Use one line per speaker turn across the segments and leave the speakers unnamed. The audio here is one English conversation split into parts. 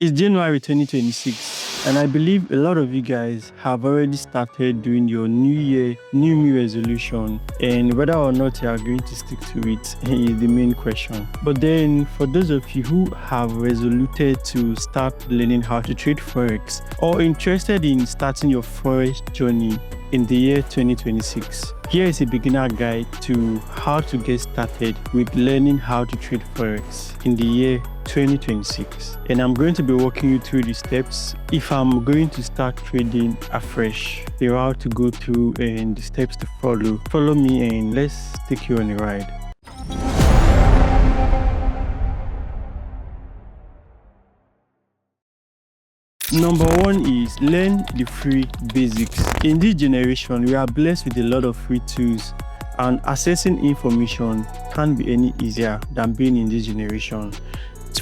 It's January 2026, and I believe a lot of you guys have already started doing your New Year, New Me resolution, and whether or not you are going to stick to it is the main question. But then, for those of you who have resoluted to start learning how to trade Forex or interested in starting your Forex journey in the year 2026, here is a beginner guide to how to get started with learning how to trade Forex in the year 2026, and I'm going to be walking you through the steps if I'm going to start trading afresh, the route to go through and the steps to follow. Follow me and let's take you on a ride. Number one is learn the free basics. In this generation, we are blessed with a lot of free tools, and accessing information can't be any easier than being in this generation.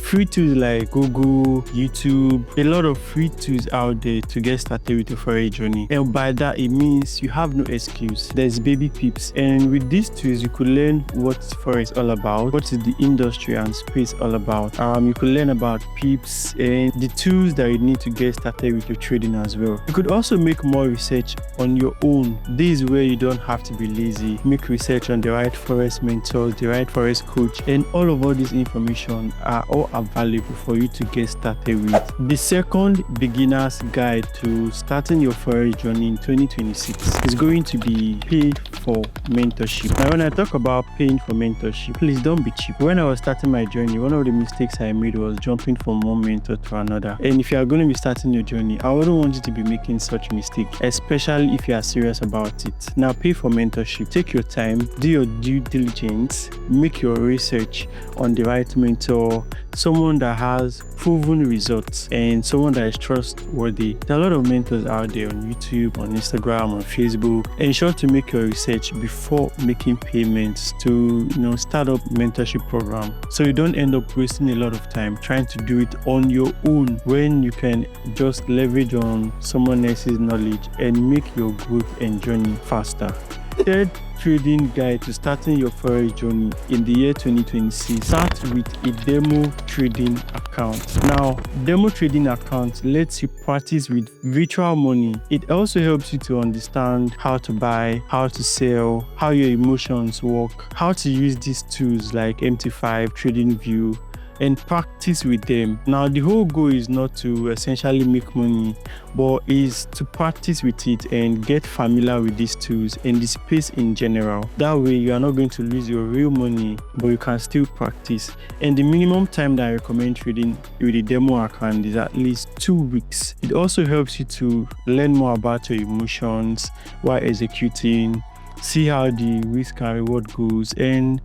Free tools like Google, YouTube, a lot of free tools out there to get started with your Forex journey. And by that, it means you have no excuse. There's baby peeps. And with these tools, you could learn what Forex is all about, what is the industry and space all about. You could learn about peeps and the tools that you need to get started with your trading as well. You could also make more research on your own. This is where you don't have to be lazy. Make research on the right Forex mentors, the right Forex coach, and all this information are all available for you to get started with. The second beginner's guide to starting your Forex journey in 2026 is going to be paid for mentorship. Now, when I talk about paying for mentorship, please don't be cheap. When I was starting my journey, one of the mistakes I made was jumping from one mentor to another. And if you are going to be starting your journey, I wouldn't want you to be making such mistake, especially if you are serious about it. Now, pay for mentorship. Take your time, do your due diligence, make your research on the right mentor, someone that has proven results and someone that is trustworthy. There are a lot of mentors out there on YouTube, on Instagram, on Facebook. Ensure to make your research before making payments to start up mentorship program, so you don't end up wasting a lot of time trying to do it on your own when you can just leverage on someone else's knowledge and make your growth and journey faster. Third trading guide to starting your Forex journey in the year 2026. Start with a demo trading account. Now, demo trading account lets you practice with virtual money. It also helps you to understand how to buy, how to sell, how your emotions work, how to use these tools like MT5, TradingView, and practice with them. Now, the whole goal is not to essentially make money, but is to practice with it and get familiar with these tools and the space in general. That way, you are not going to lose your real money, but you can still practice. And the minimum time that I recommend trading with a demo account is at least 2 weeks. It also helps you to learn more about your emotions while executing, see how the risk and reward goes, and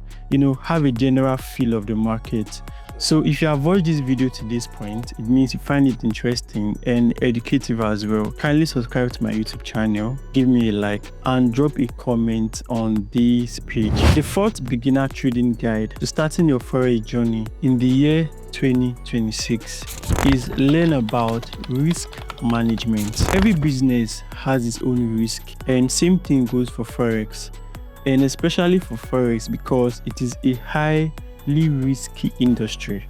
have a general feel of the market. So if you have watched this video to this point, it means you find it interesting and educative as well. Kindly subscribe to my YouTube channel, give me a like, and drop a comment on this page. The fourth beginner trading guide to starting your Forex journey in the year 2026 is learn about risk management. Every business has its own risk, and same thing goes for Forex, and especially for Forex because it is a highly risky industry.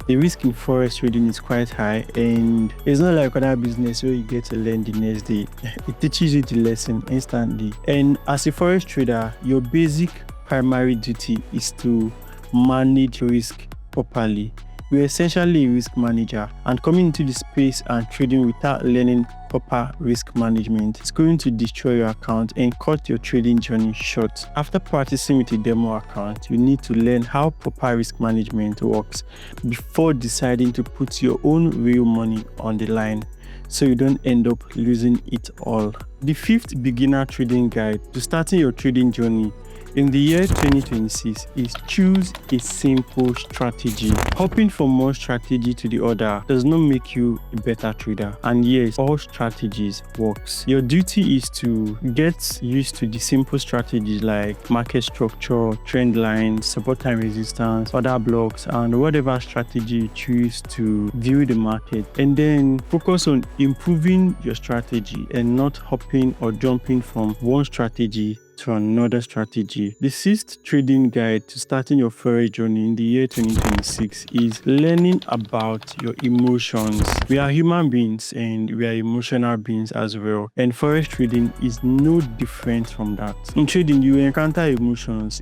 The risk in Forex trading is quite high, and it's not like other business where you get to learn the next day. It teaches you the lesson instantly. And as a Forex trader, your basic primary duty is to manage risk properly. You're essentially a risk manager, and coming into the space and trading without learning proper risk management is going to destroy your account and cut your trading journey short. After practicing with a demo account, you need to learn how proper risk management works before deciding to put your own real money on the line, so you don't end up losing it all. The fifth beginner trading guide to starting your trading journey in the year 2026 is choose a simple strategy. Hopping from one strategy to the other does not make you a better trader. And yes, all strategies works. Your duty is to get used to the simple strategies like market structure, trend lines, support and resistance, order blocks, and whatever strategy you choose to view the market. And then focus on improving your strategy and not hopping or jumping from one strategy to another strategy. The sixth trading guide to starting your forex journey in the year 2026 is learning about your emotions. We are human beings and we are emotional beings as well, and forex trading is no different from that. In trading, you encounter emotions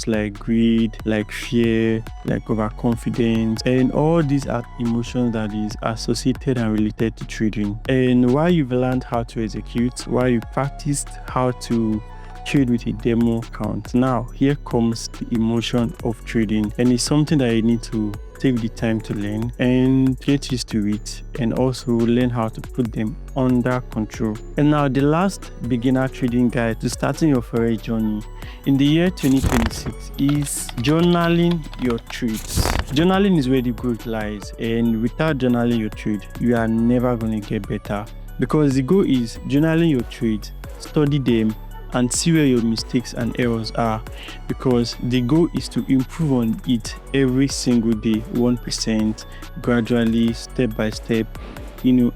like greed, like fear, like overconfidence, and all these are emotions that is associated and related to trading. And while you've learned how to execute, while you practiced how to trade with a demo account, now here comes the emotion of trading, and it's something that you need to take the time to learn and get used to it, and also learn how to put them under control. And now the last beginner trading guide to starting your forex journey in the year 2026 is journaling your trades. Journaling is where the growth lies, and without journaling your trade, you are never going to get better, because the goal is journaling your trades, study them, and see where your mistakes and errors are, because the goal is to improve on it every single day, 1%, gradually, step by step,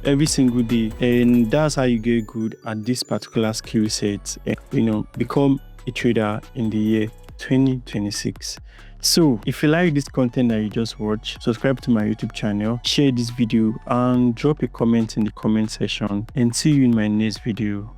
every single day. And that's how you get good at this particular skill set and become a trader in the year 2026. So if you like this content that you just watched, subscribe to my YouTube channel, share this video, and drop a comment in the comment section, and see you in my next video.